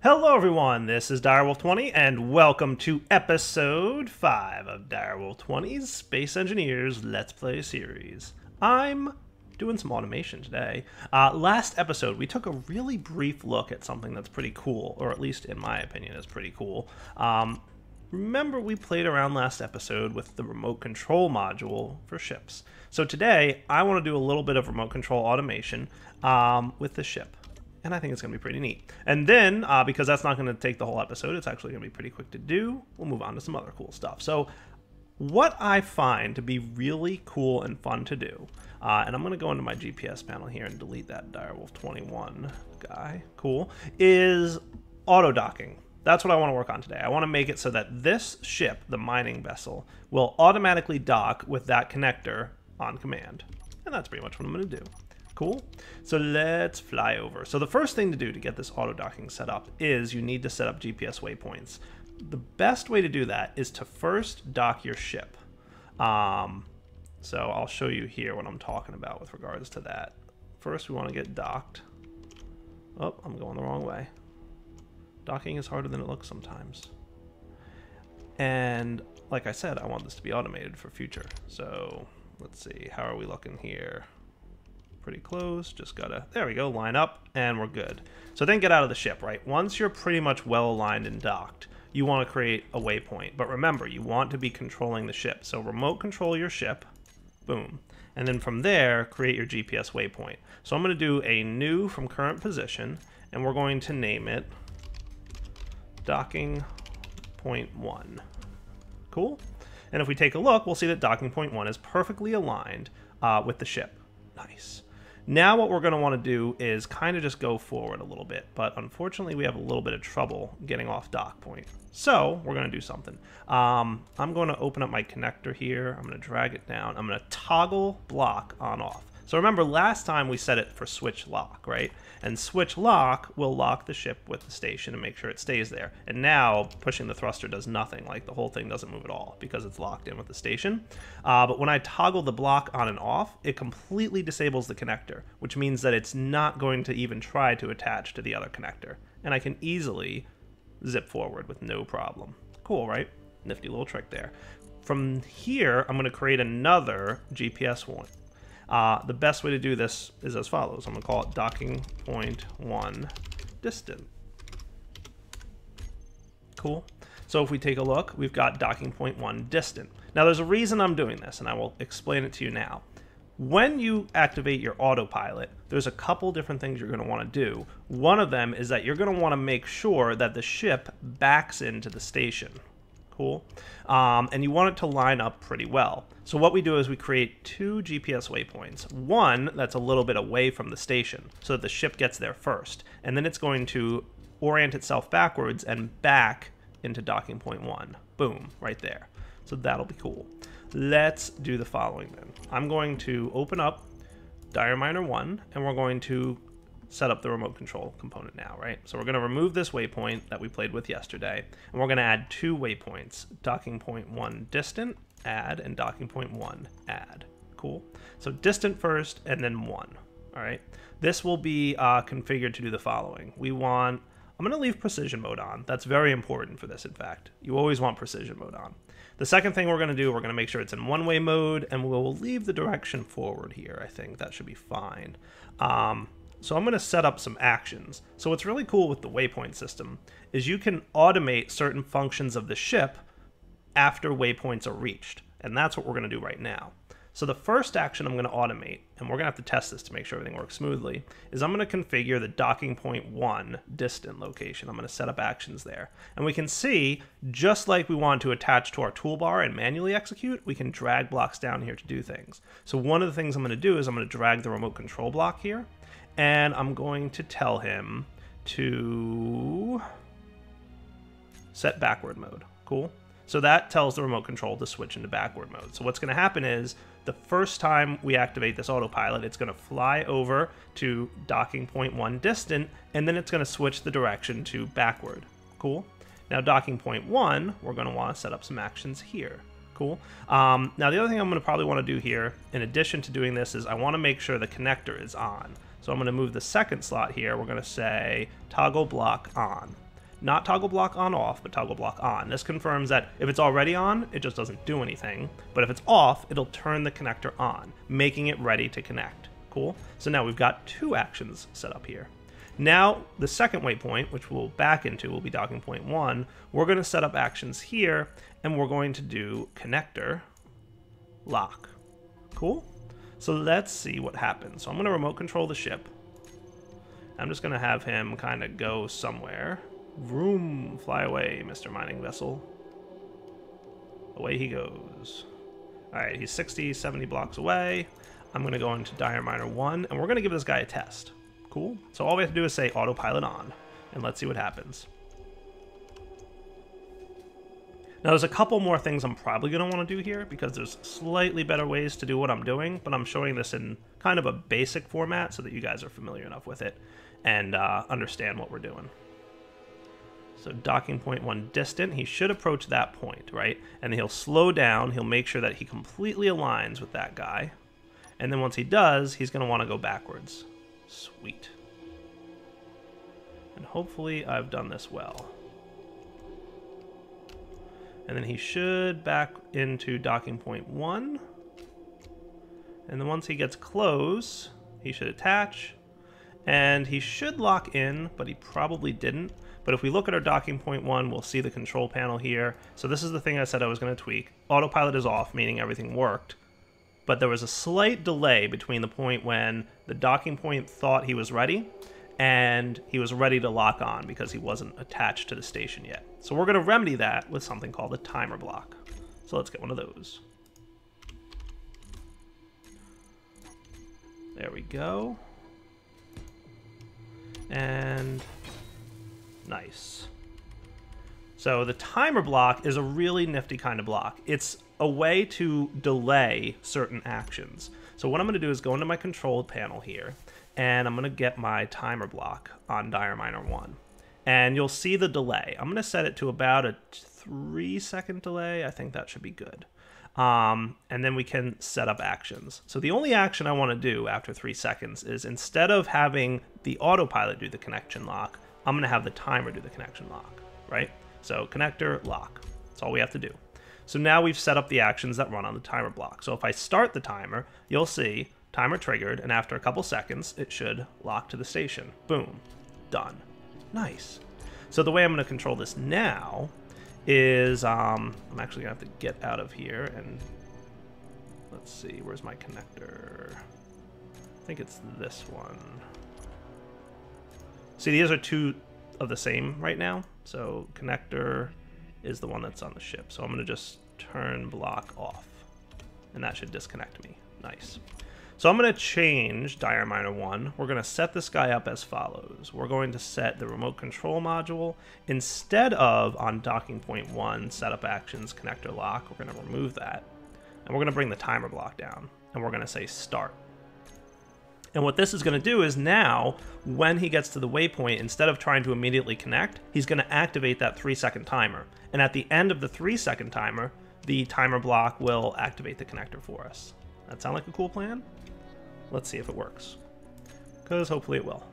Hello everyone, this is Direwolf20 and welcome to episode 5 of Direwolf20's Space Engineers Let's Play series. I'm doing some automation today. Last episode we took a really brief look at something that's pretty cool, or at least in my opinion is pretty cool. Remember we played around last episode with the remote control module for ships. So today I want to do a little bit of remote control automation with the ship. And I think it's going to be pretty neat. And then, because that's not going to take the whole episode, it's actually going to be pretty quick to do, we'll move on to some other cool stuff. So what I find to be really cool and fun to do, and I'm going to go into my GPS panel here and delete that Direwolf21 guy, cool, is auto docking. That's what I want to work on today. I want to make it so that this ship, the mining vessel, will automatically dock with that connector on command. And that's pretty much what I'm going to do. Cool. So let's fly over. So the first thing to do to get this auto docking set up is you need to set up GPS waypoints. The best way to do that is to first dock your ship. So I'll show you here what I'm talking about with regards to that. First we want to get docked. Oh, I'm going the wrong way. Docking is harder than it looks sometimes. And like I said, I want this to be automated for future. So let's see, how are we looking here? Pretty close, just gotta, there we go, line up, and we're good. So then get out of the ship, right? Once you're pretty much well aligned and docked, you want to create a waypoint. But remember, you want to be controlling the ship. So remote control your ship, boom. And then from there, create your GPS waypoint. So I'm gonna do a new from current position, and we're going to name it docking point 1. Cool? And if we take a look, we'll see that docking point 1 is perfectly aligned with the ship. Nice. Now what we're going to want to do is kind of just go forward a little bit, but unfortunately we have a little bit of trouble getting off dock point. So we're going to do something. I'm going to open up my connector here. I'm going to drag it down. I'm going to toggle block on off. So remember last time we set it for switch lock, right? And switch lock will lock the ship with the station and make sure it stays there. And now pushing the thruster does nothing, like the whole thing doesn't move at all because it's locked in with the station. But when I toggle the block on and off, it completely disables the connector, which means that it's not going to even try to attach to the other connector. And I can easily zip forward with no problem. Cool, right? Nifty little trick there. From here, I'm going to create another GPS one. The best way to do this is as follows. I'm going to call it docking point 1 distant. Cool. So if we take a look, we've got docking point 1 distant. Now there's a reason I'm doing this, and I will explain it to you now. When you activate your autopilot, there's a couple different things you're going to want to do. One of them is that you're going to want to make sure that the ship backs into the station. Cool. And you want it to line up pretty well. So what we do is we create 2 GPS waypoints. One that's a little bit away from the station so that the ship gets there first. And then it's going to orient itself backwards and back into docking point 1. Boom, right there. So that'll be cool. Let's do the following then. I'm going to open up Direminer 1 and we're going to set up the remote control component now, right? So we're going to remove this waypoint that we played with yesterday, and we're going to add 2 waypoints, docking point 1 distant, add, and docking point 1, add. Cool. So distant first, and then 1. All right. This will be configured to do the following. I'm going to leave precision mode on. That's very important for this, in fact. You always want precision mode on. The second thing we're going to do, we're going to make sure it's in one-way mode, and we'll leave the direction forward here. I think that should be fine. So I'm going to set up some actions. So what's really cool with the waypoint system is you can automate certain functions of the ship after waypoints are reached. And that's what we're going to do right now. So the first action I'm going to automate, and we're going to have to test this to make sure everything works smoothly, is I'm going to configure the docking point 1 distant location. I'm going to set up actions there. And we can see, just like we want to attach to our toolbar and manually execute, we can drag blocks down here to do things. So one of the things I'm going to do is I'm going to drag the remote control block here. And I'm going to tell him to set backward mode. Cool. So that tells the remote control to switch into backward mode. So what's going to happen is the first time we activate this autopilot, it's going to fly over to docking point 1 distant, and then it's going to switch the direction to backward. Cool. Now docking point 1, we're going to want to set up some actions here. Cool. Now the other thing I'm going to probably want to do here, in addition to doing this, is I want to make sure the connector is on. So I'm going to move the second slot here. We're going to say toggle block on. Not toggle block on off, but toggle block on. This confirms that if it's already on, it just doesn't do anything. But if it's off, it'll turn the connector on, making it ready to connect. Cool? So now we've got 2 actions set up here. Now, the second waypoint, which we'll back into, will be docking point 1. We're going to set up actions here, and we're going to do connector lock. Cool? So let's see what happens. So I'm going to remote control the ship. I'm just going to have him kind of go somewhere. Vroom, fly away, Mr. Mining Vessel. Away he goes. All right, he's 60, 70 blocks away. I'm going to go into Diamond Miner 1, and we're going to give this guy a test. Cool? So all we have to do is say autopilot on, and let's see what happens. Now there's a couple more things I'm probably going to want to do here, because there's slightly better ways to do what I'm doing, but I'm showing this in kind of a basic format so that you guys are familiar enough with it and understand what we're doing. So docking point 1 distant, he should approach that point, right? And then he'll slow down, he'll make sure that he completely aligns with that guy. And then once he does, he's going to want to go backwards. Sweet. And hopefully I've done this well. And then he should back into docking point 1. And then once he gets close, he should attach. And he should lock in, but he probably didn't. But if we look at our docking point 1, we'll see the control panel here. So this is the thing I said I was going to tweak. Autopilot is off, meaning everything worked. But there was a slight delay between the point when the docking point thought he was ready and he was ready to lock on because he wasn't attached to the station yet. So we're going to remedy that with something called a timer block. So let's get one of those. There we go. And nice. So the timer block is a really nifty kind of block. It's a way to delay certain actions. So what I'm going to do is go into my control panel here, and I'm going to get my timer block on Diamond Miner 1. And you'll see the delay. I'm going to set it to about a 3-second delay. I think that should be good. And then we can set up actions. So the only action I want to do after 3 seconds is, instead of having the autopilot do the connection lock, I'm going to have the timer do the connection lock, right? So connector lock. That's all we have to do. So now we've set up the actions that run on the timer block. So if I start the timer, you'll see timer triggered, and after a couple seconds, it should lock to the station. Boom. Done. Nice. So the way I'm going to control this now is, I'm actually going to have to get out of here and let's see, where's my connector? I think it's this one. See, these are 2 of the same right now. So connector is the one that's on the ship. So I'm going to just turn block off, and that should disconnect me. Nice. So I'm going to change Diamond Miner 1. We're going to set this guy up as follows. We're going to set the remote control module. Instead of on docking point 1, setup actions, connector lock, we're going to remove that. And we're going to bring the timer block down, and we're going to say start. And what this is going to do is, now, when he gets to the waypoint, instead of trying to immediately connect, he's going to activate that 3-second timer. And at the end of the 3-second timer, the timer block will activate the connector for us. That sound like a cool plan? Let's see if it works, because hopefully it will.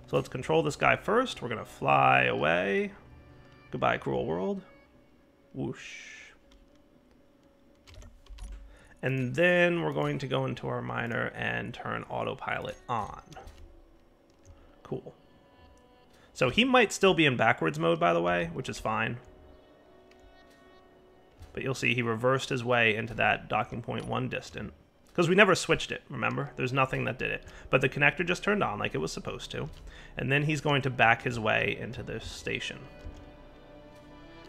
So let's control this guy first. We're going to fly away. Goodbye, cruel world. Whoosh. And then we're going to go into our miner and turn autopilot on. Cool. So he might still be in backwards mode, by the way, which is fine. But you'll see he reversed his way into that docking point 1 distant. Because we never switched it, remember? There's nothing that did it. But the connector just turned on like it was supposed to. And then he's going to back his way into the station.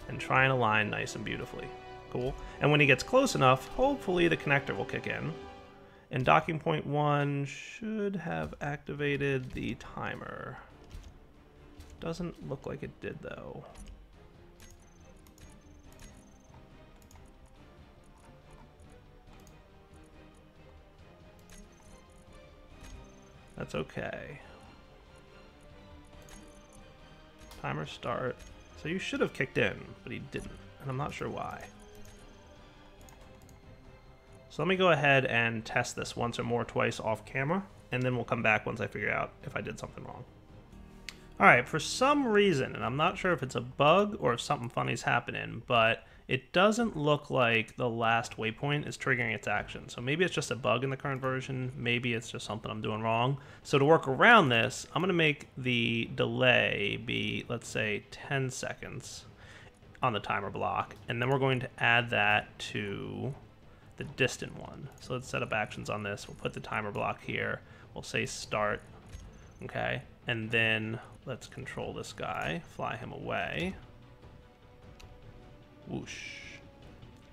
And try and align nice and beautifully. Cool. And when he gets close enough, hopefully the connector will kick in. And docking point 1 should have activated the timer. Doesn't look like it did, though. That's okay. Timer start. So you should have kicked in, but he didn't, and I'm not sure why. So let me go ahead and test this once or more, twice off camera, and then we'll come back once I figure out if I did something wrong. All right, for some reason, and I'm not sure if it's a bug or if something funny's happening, but it doesn't look like the last waypoint is triggering its action. So maybe it's just a bug in the current version. Maybe it's just something I'm doing wrong. So to work around this, I'm going to make the delay be, let's say, 10 seconds on the timer block. And then we're going to add that to the distant one. So let's set up actions on this. We'll put the timer block here. We'll say start. Okay. And then let's control this guy, fly him away. Whoosh.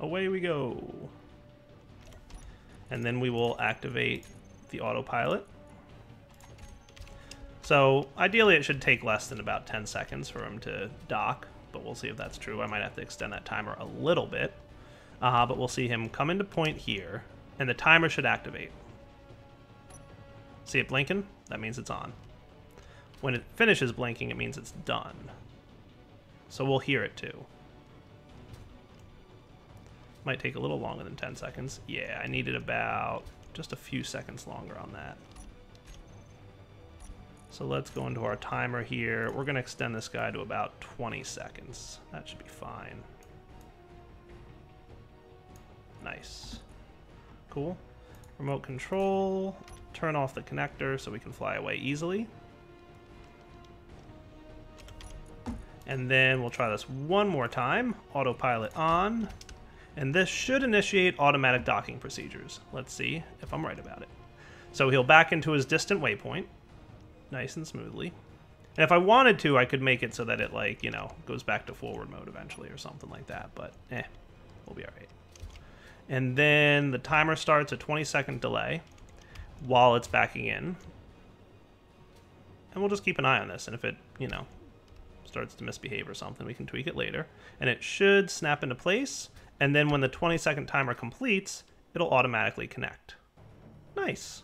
Away we go. And then we will activate the autopilot. So ideally it should take less than about 10 seconds for him to dock, but we'll see if that's true. I might have to extend that timer a little bit. But we'll see him come into point here, and the timer should activate. See it blinking? That means it's on. When it finishes blinking, it means it's done. So we'll hear it too. Might take a little longer than 10 seconds. Yeah, I needed about just a few seconds longer on that. So let's go into our timer here. We're going to extend this guy to about 20 seconds. That should be fine. Nice. Cool. Remote control. Turn off the connector so we can fly away easily. And then we'll try this one more time. Autopilot on. And this should initiate automatic docking procedures. Let's see if I'm right about it. So he'll back into his distant waypoint. Nice and smoothly. And if I wanted to, I could make it so that it, like, you know, goes back to forward mode eventually or something like that. But, we'll be all right. And then the timer starts a 20-second delay while it's backing in. And we'll just keep an eye on this. And if it, you know, starts to misbehave or something, we can tweak it later. And it should snap into place. And then when the 20-second timer completes, it'll automatically connect. Nice.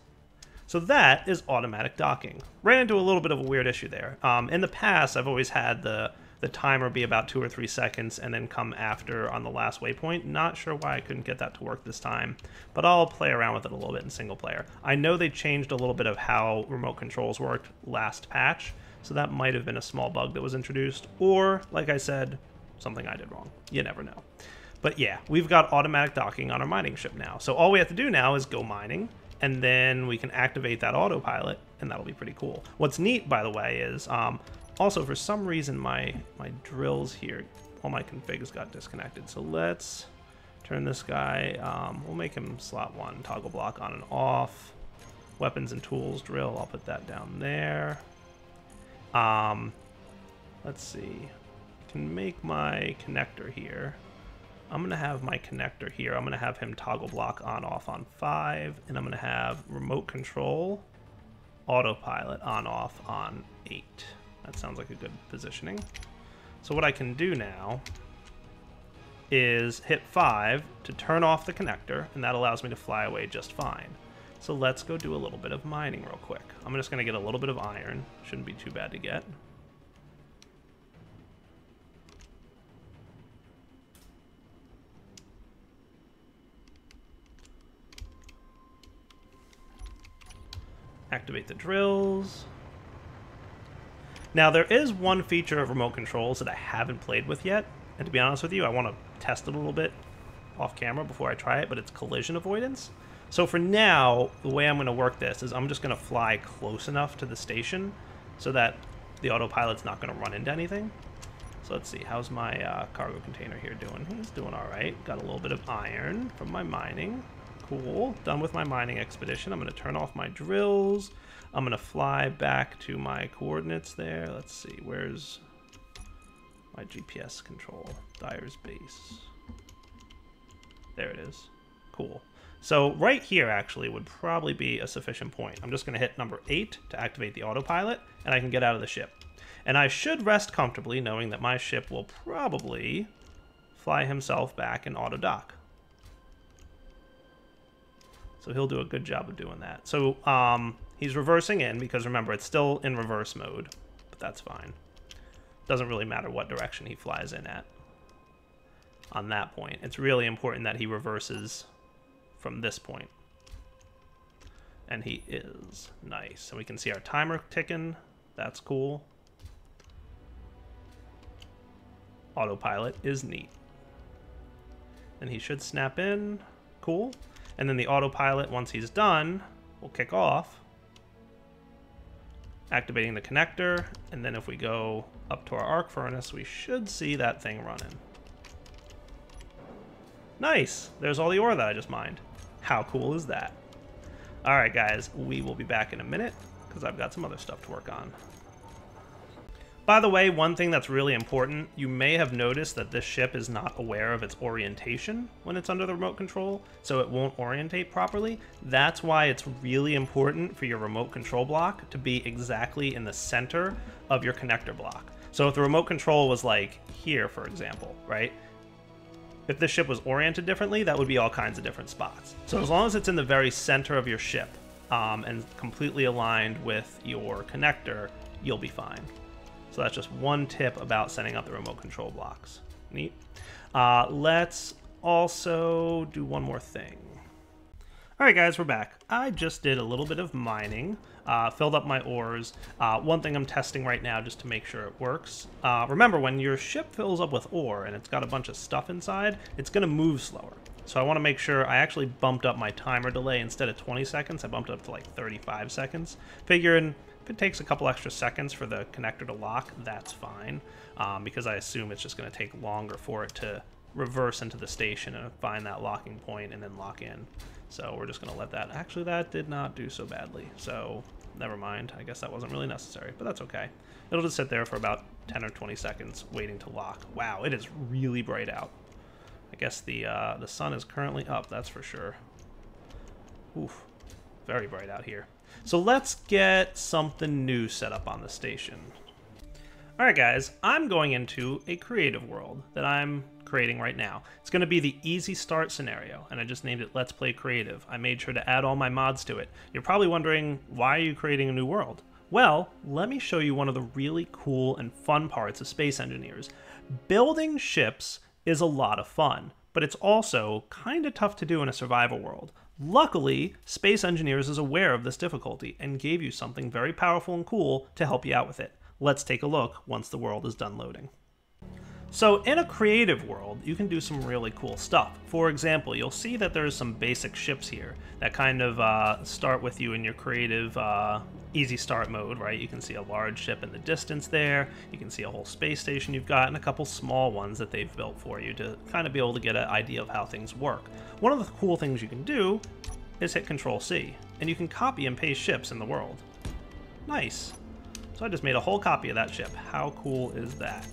So that is automatic docking. Ran into a little bit of a weird issue there. In the past, I've always had the timer be about 2 or 3 seconds and then come after on the last waypoint. Not sure why I couldn't get that to work this time, but I'll play around with it a little bit in single player. I know they changed a little bit of how remote controls worked last patch, so that might have been a small bug that was introduced, or, like I said, something I did wrong. You never know. But yeah, we've got automatic docking on our mining ship now. So all we have to do now is go mining, and then we can activate that autopilot, and that'll be pretty cool. What's neat, by the way, is also for some reason my drills here, all my configs got disconnected. So let's turn this guy, we'll make him slot 1, toggle block on and off. Weapons and tools drill, I'll put that down there. Let's see, I can make my connector here. I'm going to have my connector here. I'm going to have him toggle block on off on 5, and I'm going to have remote control autopilot on off on 8. That sounds like a good positioning. So what I can do now is hit 5 to turn off the connector, and that allows me to fly away just fine. So let's go do a little bit of mining real quick. I'm just going to get a little bit of iron. Shouldn't be too bad to get. Activate the drills. Now, there is one feature of remote controls that I haven't played with yet, and to be honest with you, I want to test it a little bit off camera before I try it, but it's collision avoidance. So for now, the way I'm going to work this is I'm just going to fly close enough to the station so that the autopilot's not going to run into anything. So let's see, how's my cargo container here doing? He's doing all right. Got a little bit of iron from my mining. Cool. Done with my mining expedition. I'm going to turn off my drills. I'm going to fly back to my coordinates there. Let's see. Where's my GPS control? Dyer's base. There it is. Cool. So right here actually would probably be a sufficient point. I'm just going to hit number 8 to activate the autopilot, and I can get out of the ship. And I should rest comfortably knowing that my ship will probably fly himself back and auto dock. So he'll do a good job of doing that. So he's reversing in because, remember, it's still in reverse mode, but that's fine. Doesn't really matter what direction he flies in at on that point. It's really important that he reverses from this point. And he is. Nice. And we can see our timer ticking. That's cool. autopilot is neat. And he should snap in. Cool. And then the autopilot, once he's done, will kick off, activating the connector. And then if we go up to our arc furnace, we should see that thing running. Nice. There's all the ore that I just mined. How cool is that? All right, guys, we will be back in a minute because I've got some other stuff to work on. By the way, one thing that's really important, you may have noticed that this ship is not aware of its orientation when it's under the remote control, so it won't orientate properly. That's why it's really important for your remote control block to be exactly in the center of your connector block. So if the remote control was like here, for example, right? If the ship was oriented differently, that would be all kinds of different spots. So as long as it's in the very center of your ship and completely aligned with your connector, you'll be fine. So that's just one tip about setting up the remote control blocks. Neat. Let's also do one more thing. All right, guys, we're back. I just did a little bit of mining, filled up my ores. One thing I'm testing right now just to make sure it works. Remember, when your ship fills up with ore and it's got a bunch of stuff inside, it's going to move slower. So I want to make sure I actually bumped up my timer delay. Instead of 20 seconds, I bumped it up to like 35 seconds. Figuring if it takes a couple extra seconds for the connector to lock, that's fine, because I assume it's just going to take longer for it to reverse into the station and find that locking point and then lock in. So we're just going to let that. Actually, that did not do so badly, so never mind. I guess that wasn't really necessary, but that's okay. It'll just sit there for about 10 or 20 seconds waiting to lock. Wow, it is really bright out. I guess the sun is currently up, that's for sure. Oof, very bright out here. So let's get something new set up on the station. All right, guys, I'm going into a creative world that I'm creating right now. It's going to be the easy start scenario, and I just named it Let's Play Creative. I made sure to add all my mods to it. You're probably wondering, why are you creating a new world? Well, let me show you one of the really cool and fun parts of Space Engineers. Building ships is a lot of fun, but it's also kind of tough to do in a survival world. Luckily, Space Engineers is aware of this difficulty and gave you something very powerful and cool to help you out with it. Let's take a look once the world is done loading. So in a creative world, you can do some really cool stuff. For example, you'll see that there's some basic ships here that kind of start with you in your creative easy start mode, right? You can see a large ship in the distance there. You can see a whole space station you've got and a couple small ones that they've built for you to kind of be able to get an idea of how things work. One of the cool things you can do is hit Control-C, and you can copy and paste ships in the world. Nice. So I just made a whole copy of that ship. How cool is that?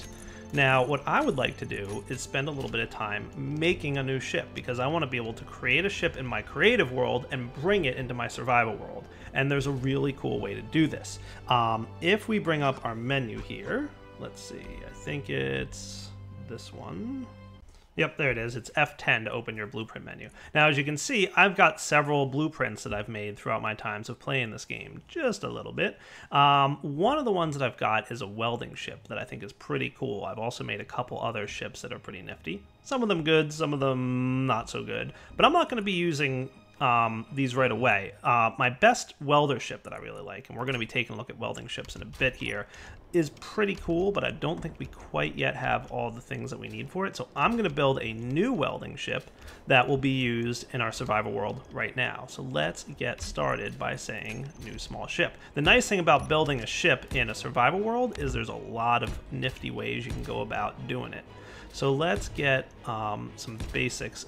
Now, what I would like to do is spend a little bit of time making a new ship, because I want to be able to create a ship in my creative world and bring it into my survival world. And there's a really cool way to do this. If we bring up our menu here, let's see, I think it's this one. Yep, there it is. It's F10 to open your blueprint menu. Now, as you can see, I've got several blueprints that I've made throughout my times of playing this game, just a little bit. One of the ones that I've got is a welding ship that I think is pretty cool. I've also made a couple other ships that are pretty nifty. Some of them good, some of them not so good. But I'm not going to be using these right away. My best welder ship that I really like, and we're going to be taking a look at welding ships in a bit here, is pretty cool, but I don't think we quite yet have all the things that we need for it. So I'm going to build a new welding ship that will be used in our survival world right now. So let's get started by saying new small ship. The nice thing about building a ship in a survival world is there's a lot of nifty ways you can go about doing it. So let's get some basics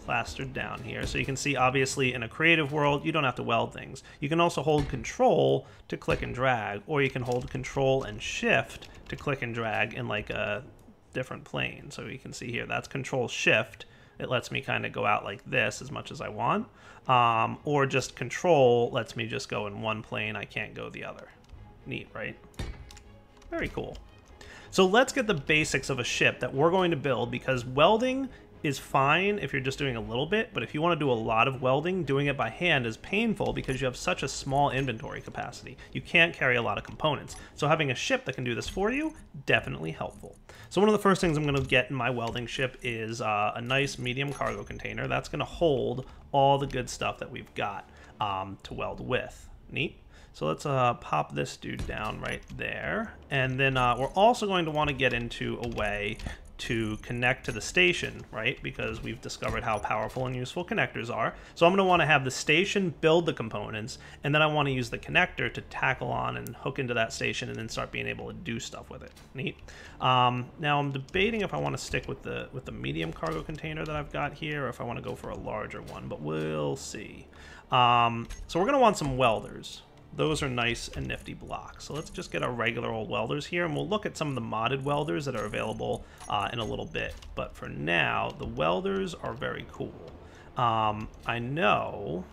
plastered down here. So you can see, obviously, in a creative world, you don't have to weld things. You can also hold Control to click and drag, or you can hold Control and Shift to click and drag in like a different plane. So you can see here, that's Control Shift. It lets me kind of go out like this as much as I want. Or just Control lets me just go in one plane. I can't go the other. Neat, right? Very cool. So let's get the basics of a ship that we're going to build, because welding is fine if you're just doing a little bit, but if you want to do a lot of welding, doing it by hand is painful because you have such a small inventory capacity. You can't carry a lot of components. So having a ship that can do this for you, definitely helpful. So one of the first things I'm going to get in my welding ship is a nice medium cargo container that's going to hold all the good stuff that we've got to weld with. Neat. So let's pop this dude down right there. And then we're also going to want to get into a way to connect to the station, right? Because we've discovered how powerful and useful connectors are. So I'm going to want to have the station build the components, and then I want to use the connector to tackle on and hook into that station and then start being able to do stuff with it. Neat. Now I'm debating if I want to stick with the medium cargo container that I've got here, or if I want to go for a larger one, but we'll see. So we're going to want some welders. Those are nice and nifty blocks. So let's just get our regular old welders here, and we'll look at some of the modded welders that are available in a little bit. But for now, the welders are very cool. I know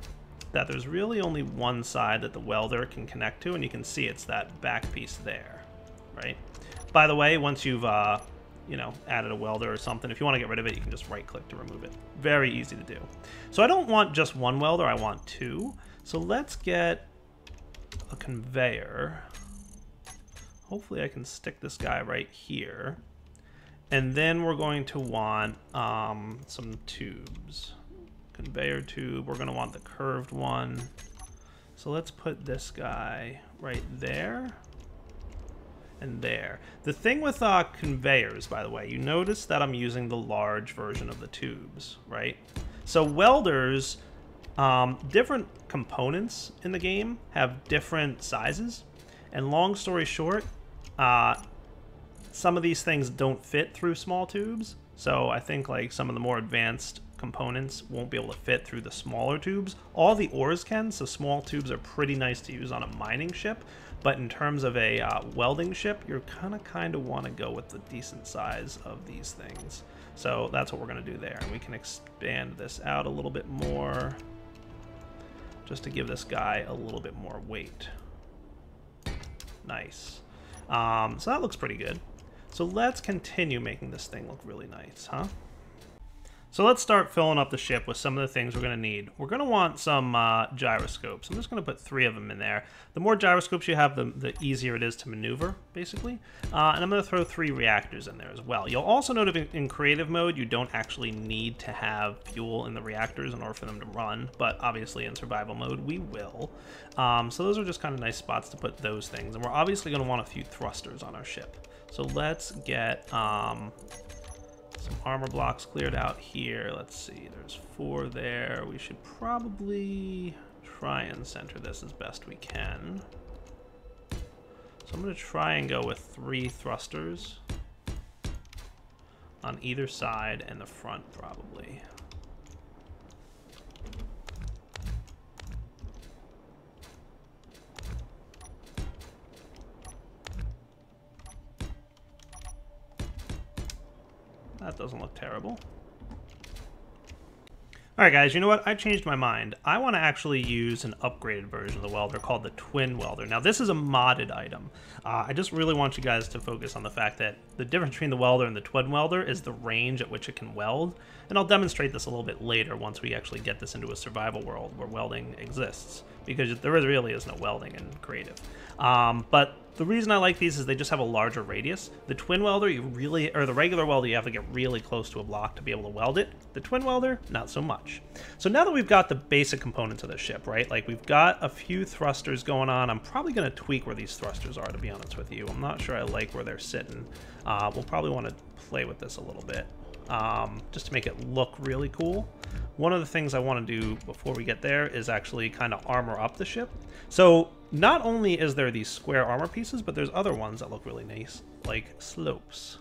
that there's really only one side that the welder can connect to, and you can see it's that back piece there, right? By the way, once you've you know, added a welder or something, if you want to get rid of it, you can just right-click to remove it. Very easy to do. So I don't want just one welder, I want two. So let's get a conveyor. Hopefully I can stick this guy right here. And then we're going to want some tubes. Conveyor tube, we're going to want the curved one. So let's put this guy right there and there. The thing with conveyors, by the way, you notice that I'm using the large version of the tubes, right? So welders, different components in the game have different sizes, and long story short, some of these things don't fit through small tubes. So I think like some of the more advanced components won't be able to fit through the smaller tubes. All the ores can, so small tubes are pretty nice to use on a mining ship, but in terms of a welding ship, you're kind of want to go with the decent size of these things. So that's what we're going to do there, and we can expand this out a little bit more just to give this guy a little bit more weight. Nice. So that looks pretty good. So let's continue making this thing look really nice, huh? So let's start filling up the ship with some of the things we're going to need. We're going to want some gyroscopes. I'm just going to put 3 of them in there. The more gyroscopes you have, the easier it is to maneuver, basically. And I'm going to throw 3 reactors in there as well. You'll also note in creative mode, you don't actually need to have fuel in the reactors in order for them to run, but obviously in survival mode, we will. So those are just kind of nice spots to put those things. And we're obviously going to want a few thrusters on our ship. So let's get some armor blocks cleared out here. Let's see, there's 4 there. We should probably try and center this as best we can. So I'm going to try and go with 3 thrusters on either side and the front probably. That doesn't look terrible. Alright guys, you know what? I changed my mind. I want to actually use an upgraded version of the welder called the Twin Welder. Now this is a modded item. I just really want you guys to focus on the fact that the difference between the welder and the Twin Welder is the range at which it can weld. And I'll demonstrate this a little bit later once we actually get this into a survival world where welding exists. Because there really is no welding in creative. But the reason I like these is they just have a larger radius. The Twin Welder, the regular welder, you have to get really close to a block to be able to weld it. The Twin Welder, not so much. So now that we've got the basic components of the ship, right? Like we've got a few thrusters going on. I'm probably going to tweak where these thrusters are, to be honest with you. I'm not sure I like where they're sitting. We'll probably want to play with this a little bit just to make it look really cool. One of the things I want to do before we get there is actually kind of armor up the ship. So not only is there these square armor pieces, but there's other ones that look really nice, like slopes.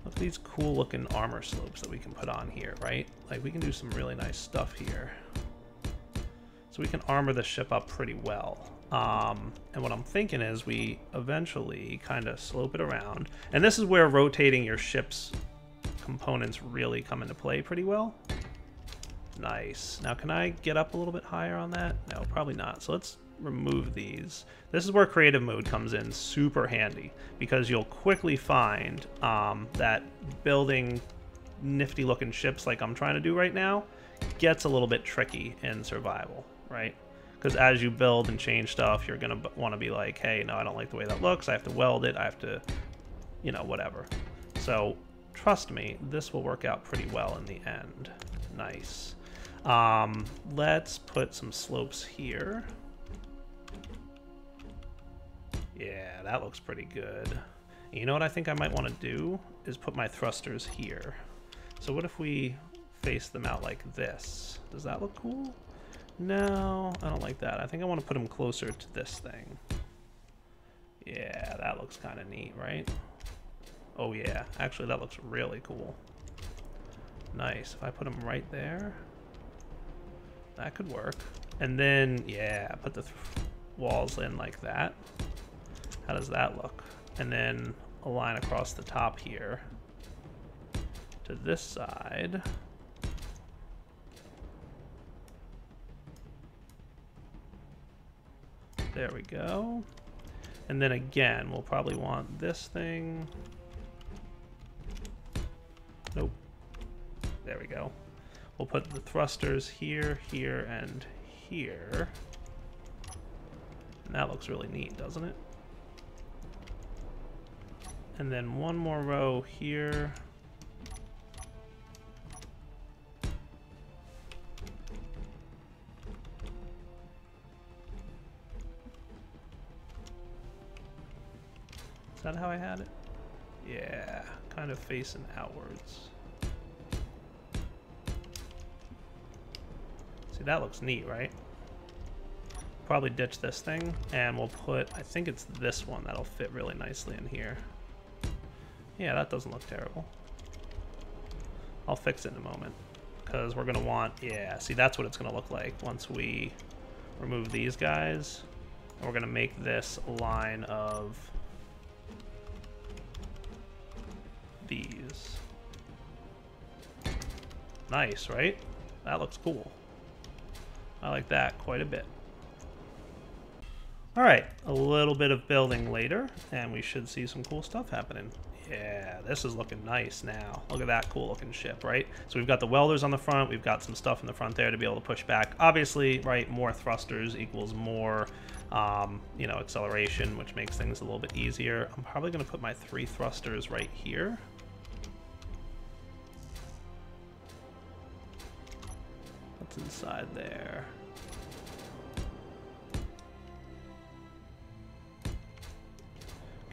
Look at these cool looking armor slopes that we can put on here, right? Like we can do some really nice stuff here. So we can armor the ship up pretty well. And what I'm thinking is we eventually kind of slope it around. And this is where rotating your ship's components really come into play pretty well. Nice. Now can I get up a little bit higher on that? No, probably not. So let's remove these. This is where creative mode comes in super handy, because you'll quickly find that building nifty looking ships like I'm trying to do right now gets a little bit tricky in survival, right? Because as you build and change stuff, you're going to want to be like, hey, no, I don't like the way that looks. I have to weld it. I have to, you know, whatever. So trust me, this will work out pretty well in the end. Nice. Let's put some slopes here. Yeah, that looks pretty good. You know what I think I might want to do is put my thrusters here. So what if we face them out like this? Does that look cool? No, I don't like that. I think I want to put them closer to this thing. Yeah, that looks kind of neat, right? Oh yeah, actually that looks really cool. Nice. If I put them right there, that could work. And then, yeah, put the walls in like that. How does that look? And then a line across the top here to this side. There we go. And then again, we'll probably want this thing. Nope. There we go. We'll put the thrusters here, here, and here. And that looks really neat, doesn't it? And then one more row here. Is that how I had it? Yeah, kind of facing outwards. See, that looks neat, right? Probably ditch this thing, and we'll put, I think it's this one that'll fit really nicely in here. Yeah, that doesn't look terrible. I'll fix it in a moment, because we're going to want, yeah, see, that's what it's going to look like once we remove these guys. And we're going to make this a line of these. Nice, right? That looks cool. I like that quite a bit. All right, a little bit of building later, and we should see some cool stuff happening. Yeah, this is looking nice now. Look at that cool looking ship, right? So we've got the welders on the front. We've got some stuff in the front there to be able to push back. Obviously, right, more thrusters equals more, you know, acceleration, which makes things a little bit easier. I'm probably going to put my 3 thrusters right here. What's inside there?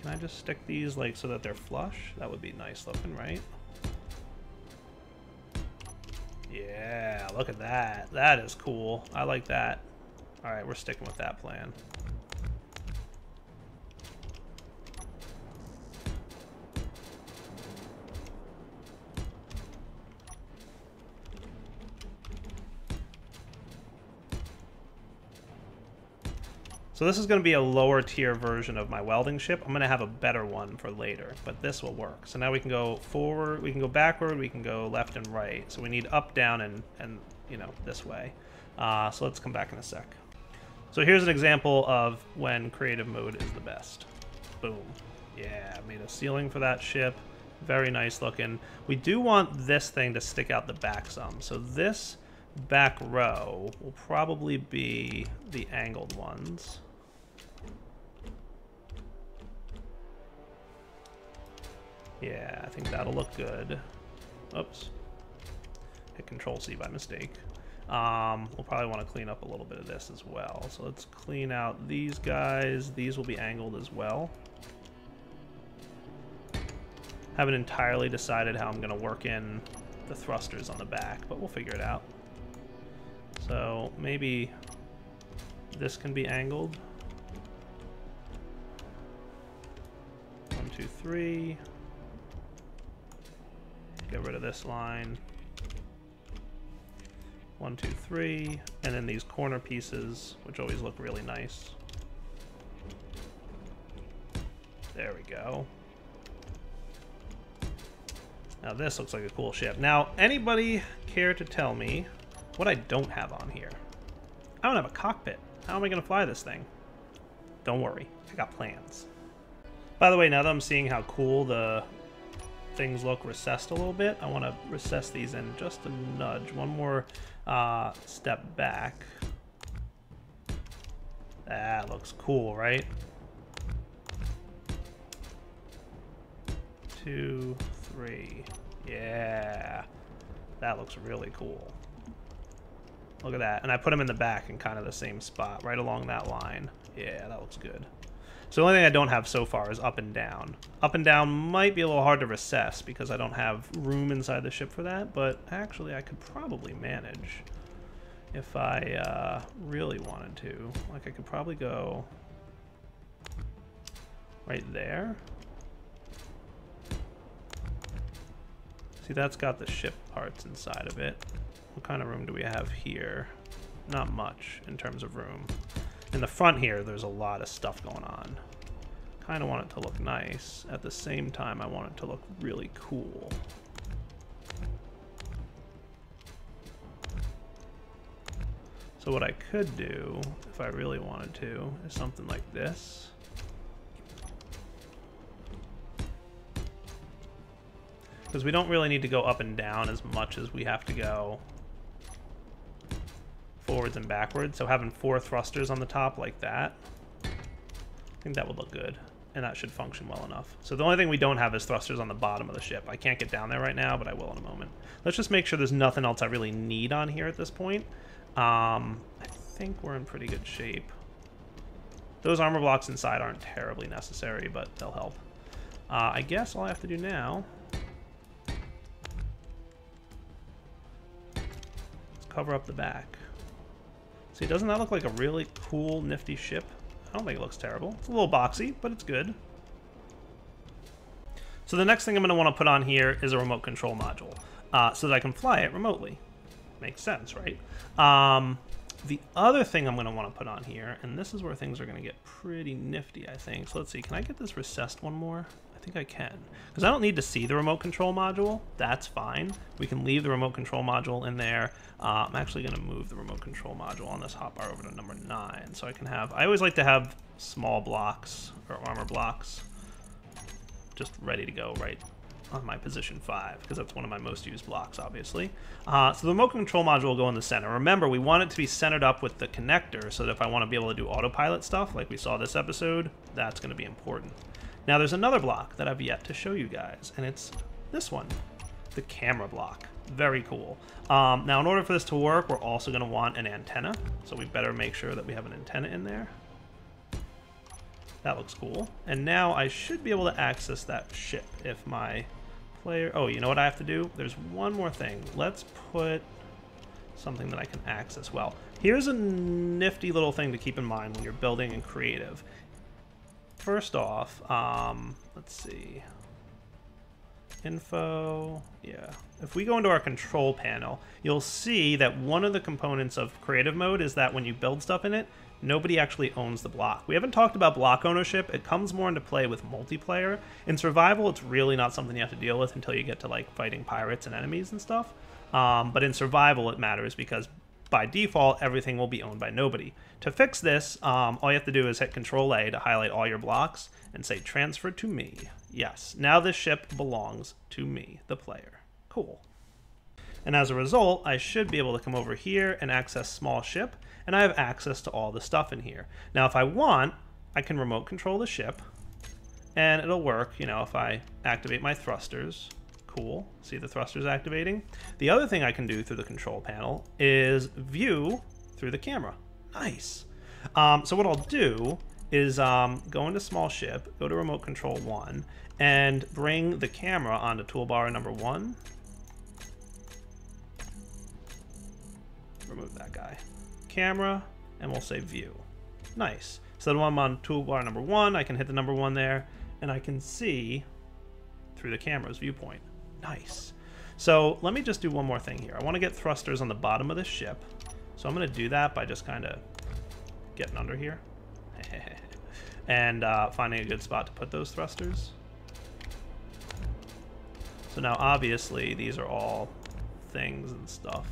Can I just stick these like so that they're flush? That would be nice looking, right? Yeah, look at that. That is cool. I like that. All right, we're sticking with that plan. So this is going to be a lower tier version of my welding ship. I'm going to have a better one for later, but this will work. So now we can go forward, we can go backward, we can go left and right. So we need up, down, and you know, this way. So let's come back in a sec. So here's an example of when creative mode is the best. Boom. Yeah, made a ceiling for that ship. Very nice looking. We do want this thing to stick out the back some. So this back row will probably be the angled ones. Yeah, I think that'll look good. Oops. Hit Control-C by mistake. We'll probably want to clean up a little bit of this as well. So let's clean out these guys. These will be angled as well. Haven't entirely decided how I'm going to work in the thrusters on the back, but we'll figure it out. So maybe this can be angled. 1, 2, 3. Get rid of this line. 1, 2, 3. And then these corner pieces, which always look really nice. There we go. Now this looks like a cool ship. Now, anybody care to tell me what I don't have on here? I don't have a cockpit. How am I going to fly this thing? Don't worry, I got plans. By the way, now that I'm seeing how cool the things look recessed a little bit, I want to recess these in just a nudge. One more step back. That looks cool, right? 2, 3. Yeah, that looks really cool. Look at that. And I put them in the back in kind of the same spot, right along that line. Yeah, that looks good. So the only thing I don't have so far is up and down. Up and down might be a little hard to recess because I don't have room inside the ship for that, but actually I could probably manage if I really wanted to. Like, I could probably go right there. See, that's got the ship parts inside of it. What kind of room do we have here? Not much in terms of room. In the front here, there's a lot of stuff going on. Kind of want it to look nice. At the same time, I want it to look really cool. So what I could do, if I really wanted to, is something like this. Because we don't really need to go up and down as much as we have to go forwards and backwards. So having 4 thrusters on the top like that, I think that would look good. And that should function well enough. So the only thing we don't have is thrusters on the bottom of the ship. I can't get down there right now, but I will in a moment. Let's just make sure there's nothing else I really need on here at this point. I think we're in pretty good shape. Those armor blocks inside aren't terribly necessary, but they'll help. I guess all I have to do now is cover up the back. See, doesn't that look like a really cool, nifty ship? I don't think it looks terrible. It's a little boxy, but it's good. So the next thing I'm going to want to put on here is a remote control module, so that I can fly it remotely. Makes sense, right? The other thing I'm going to want to put on here, and this is where things are going to get pretty nifty, I think. So let's see, can I get this recessed one more? I think I can. Because I don't need to see the remote control module. That's fine. We can leave the remote control module in there. I'm actually going to move the remote control module on this hotbar over to number 9. So I can have, I always like to have small blocks or armor blocks just ready to go right on my position 5, because that's one of my most used blocks, obviously. So the remote control module will go in the center. Remember, we want it to be centered up with the connector so that if I want to be able to do autopilot stuff like we saw this episode, that's going to be important. Now there's another block that I've yet to show you guys, and it's this one, the camera block. Very cool. Now in order for this to work, we're also going to want an antenna, so we better make sure that we have an antenna in there. That looks cool. And now I should be able to access that ship if my player... Oh, you know what I have to do? There's one more thing. Let's put something that I can access. Well, here's a nifty little thing to keep in mind when you're building in creative. First off, let's see. Info, yeah. If we go into our control panel, you'll see that one of the components of creative mode is that when you build stuff in it, nobody actually owns the block. We haven't talked about block ownership. It comes more into play with multiplayer. In survival, it's really not something you have to deal with until you get to like fighting pirates and enemies and stuff. But in survival, it matters because by default, everything will be owned by nobody. To fix this, all you have to do is hit Control-A to highlight all your blocks and say transfer to me. Yes, now this ship belongs to me, the player. Cool. And as a result, I should be able to come over here and access small ship, and I have access to all the stuff in here. Now, if I want, I can remote control the ship, and it'll work, you know, if I activate my thrusters. Cool. See the thrusters activating? The other thing I can do through the control panel is view through the camera. Nice. So what I'll do is go into small ship, go to remote control 1, and bring the camera onto toolbar number 1. Remove that guy. Camera, and we'll say view. Nice. So when I'm on toolbar number 1, I can hit the number 1 there, and I can see through the camera's viewpoint. Nice. So let me just do one more thing here. I want to get thrusters on the bottom of this ship. So I'm going to do that by just kind of getting under here and finding a good spot to put those thrusters. So now obviously these are all things and stuff.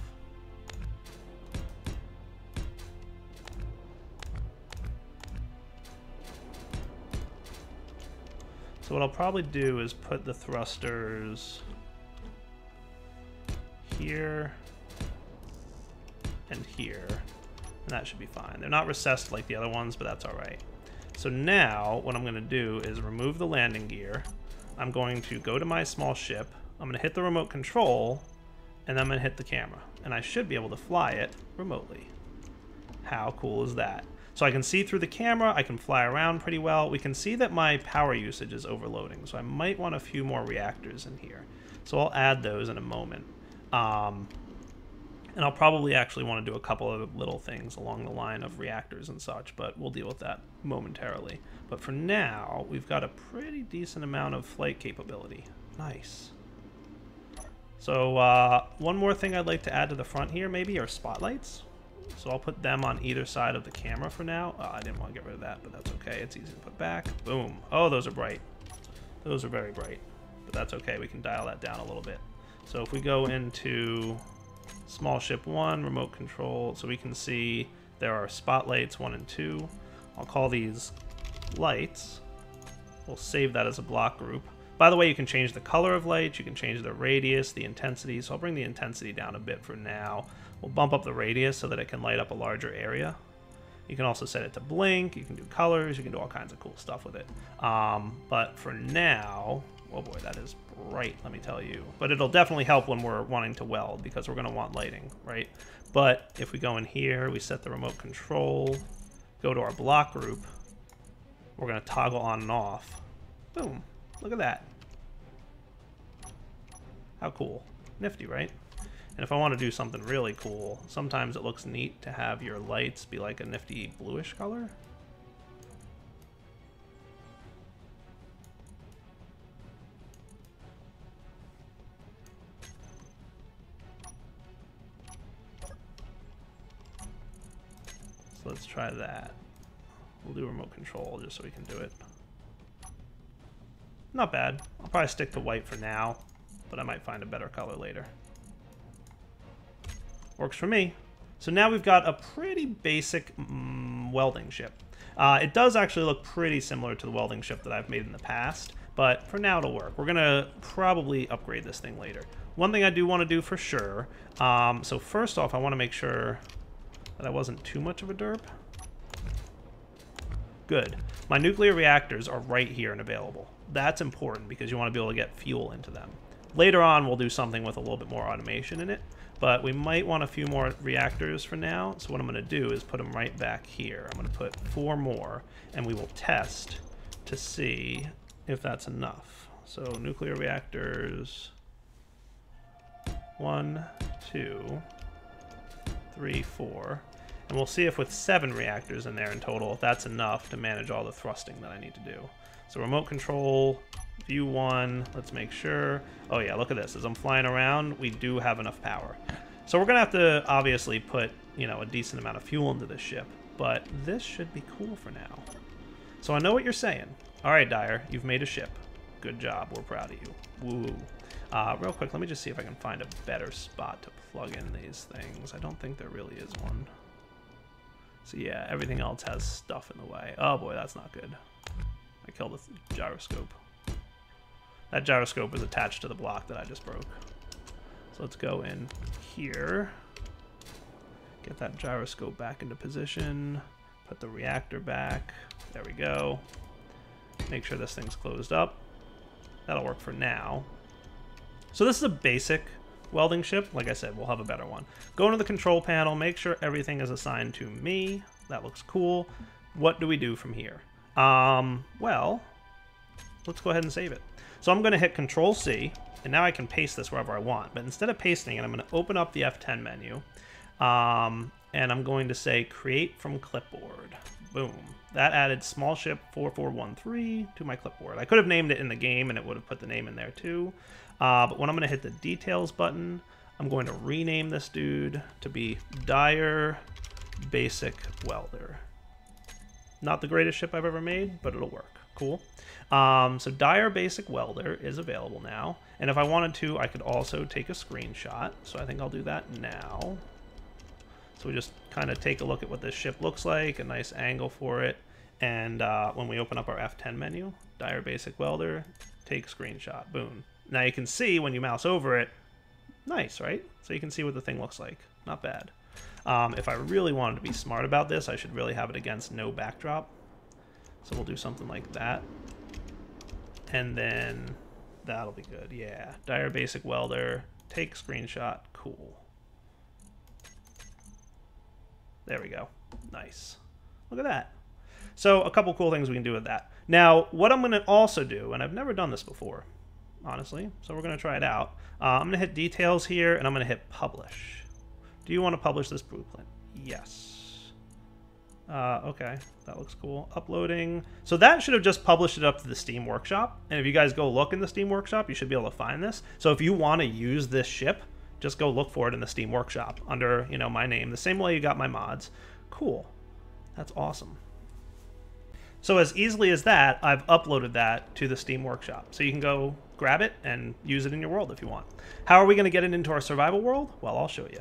So what I'll probably do is put the thrusters here and here, and that should be fine. They're not recessed like the other ones, but that's all right. So now what I'm going to do is remove the landing gear. I'm going to go to my small ship. I'm going to hit the remote control, and then I'm going to hit the camera, and I should be able to fly it remotely. How cool is that? So I can see through the camera, I can fly around pretty well. We can see that my power usage is overloading, so I might want a few more reactors in here. So I'll add those in a moment. And I'll probably actually want to do a couple of little things along the line of reactors and such, but we'll deal with that momentarily. But for now, we've got a pretty decent amount of flight capability. Nice. So one more thing I'd like to add to the front here maybe are spotlights. So I'll put them on either side of the camera for now. Oh, I didn't want to get rid of that, but that's okay. It's easy to put back. Boom. Oh, those are bright. Those are very bright. But that's okay. We can dial that down a little bit. So if we go into Small Ship 1, remote control, so we can see there are spotlights 1 and 2. I'll call these lights. We'll save that as a block group. By the way, you can change the color of lights, you can change the radius, the intensity, so I'll bring the intensity down a bit for now. We'll bump up the radius so that it can light up a larger area. You can also set it to blink, you can do colors, you can do all kinds of cool stuff with it. But for now, oh boy, that is bright, let me tell you. But it'll definitely help when we're wanting to weld because we're going to want lighting, right? But if we go in here, we set the remote control, go to our block group, we're going to toggle on and off. Boom. Look at that. How cool. Nifty, right? And if I want to do something really cool, sometimes it looks neat to have your lights be like a nifty bluish color. So let's try that. We'll do remote control just so we can do it. Not bad. I'll probably stick to white for now, but I might find a better color later. Works for me. So now we've got a pretty basic welding ship. It does actually look pretty similar to the welding ship that I've made in the past, but for now it'll work. We're going to probably upgrade this thing later. One thing I do want to do for sure, so first off I want to make sure that I wasn't too much of a derp. Good. My nuclear reactors are right here and available. That's important because you want to be able to get fuel into them. Later on, we'll do something with a little bit more automation in it, but we might want a few more reactors for now. So what I'm going to do is put them right back here. I'm going to put 4 more, and we will test to see if that's enough. So nuclear reactors, 1, 2, 3, 4. And we'll see if with 7 reactors in there in total, if that's enough to manage all the thrusting that I need to do. So remote control, view 1, let's make sure. Oh yeah, look at this. As I'm flying around, we do have enough power. So we're going to have to obviously put, you know, a decent amount of fuel into this ship. But this should be cool for now. So I know what you're saying. All right, Dyer, you've made a ship. Good job. We're proud of you. Woo. Real quick, let me just see if I can find a better spot to plug in these things. I don't think there really is one. So yeah, everything else has stuff in the way. Oh boy, that's not good. I killed the gyroscope. That gyroscope is attached to the block that I just broke. So let's go in here. Get that gyroscope back into position. Put the reactor back. There we go. Make sure this thing's closed up. That'll work for now. So this is a basic welding ship. Like I said, we'll have a better one. Go into the control panel, make sure everything is assigned to me. That looks cool. What do we do from here? Well, let's go ahead and save it. So I'm going to hit Control C, and now I can paste this wherever I want. But instead of pasting it, I'm going to open up the F10 menu, and I'm going to say Create from Clipboard. Boom. That added Small Ship 4413 to my clipboard. I could have named it in the game, and it would have put the name in there too. But when I'm going to hit the Details button, I'm going to rename this dude to be Dyer Basic Welder. Not the greatest ship I've ever made, but it'll work. Cool. So Dyer Basic Welder is available now. And if I wanted to, I could also take a screenshot. So I think I'll do that now. So we just kind of take a look at what this ship looks like, a nice angle for it. And when we open up our F10 menu, Dyer Basic Welder, take screenshot. Boom. Now you can see when you mouse over it, nice, right? So you can see what the thing looks like. Not bad. If I really wanted to be smart about this, I should really have it against no backdrop. So we'll do something like that. And then that'll be good. Yeah. Dyer Basic Welder, take screenshot. Cool. There we go. Nice. Look at that. So a couple cool things we can do with that. Now, what I'm going to also do, and I've never done this before, honestly, so we're going to try it out. I'm going to hit details here, and I'm going to hit publish. Do you want to publish this blueprint? Yes. Okay, that looks cool. Uploading. So that should have just published it up to the Steam Workshop. And if you guys go look in the Steam Workshop, you should be able to find this. So if you want to use this ship, just go look for it in the Steam Workshop under, you know, my name, the same way you got my mods. Cool. That's awesome. So as easily as that, I've uploaded that to the Steam Workshop. So you can go grab it and use it in your world if you want. How are we going to get it into our survival world? Well, I'll show you.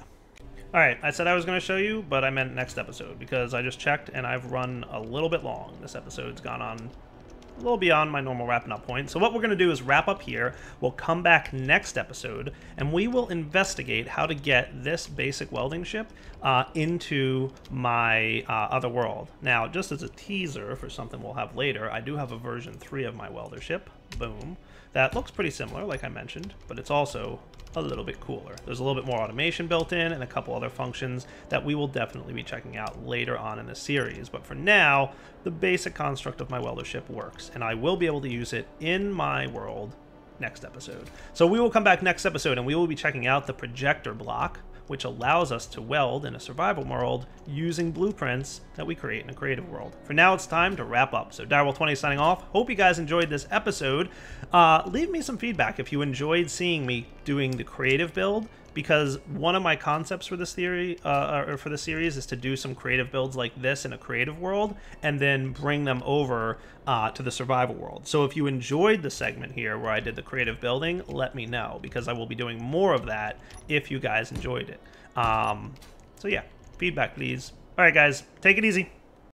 All right, I said I was going to show you, but I meant next episode because I just checked and I've run a little bit long. This episode's gone on a little beyond my normal wrapping up point. So what we're going to do is wrap up here. We'll come back next episode and we will investigate how to get this basic welding ship into my other world. Now, just as a teaser for something we'll have later, I do have a version 3 of my welder ship. Boom. That looks pretty similar, like I mentioned, but it's also a little bit cooler. There's a little bit more automation built in and a couple other functions that we will definitely be checking out later on in the series. But for now, the basic construct of my welder ship works, and I will be able to use it in my world next episode. So we will come back next episode and we will be checking out the projector block, which allows us to weld in a survival world using blueprints that we create in a creative world. For now, it's time to wrap up. So Direwolf20 signing off. Hope you guys enjoyed this episode. Leave me some feedback if you enjoyed seeing me doing the creative build, because one of my concepts for this theory, or for the series, is to do some creative builds like this in a creative world, and then bring them over to the survival world. So if you enjoyed the segment here where I did the creative building, let me know, because I will be doing more of that if you guys enjoyed it. So yeah, feedback please. All right guys, take it easy.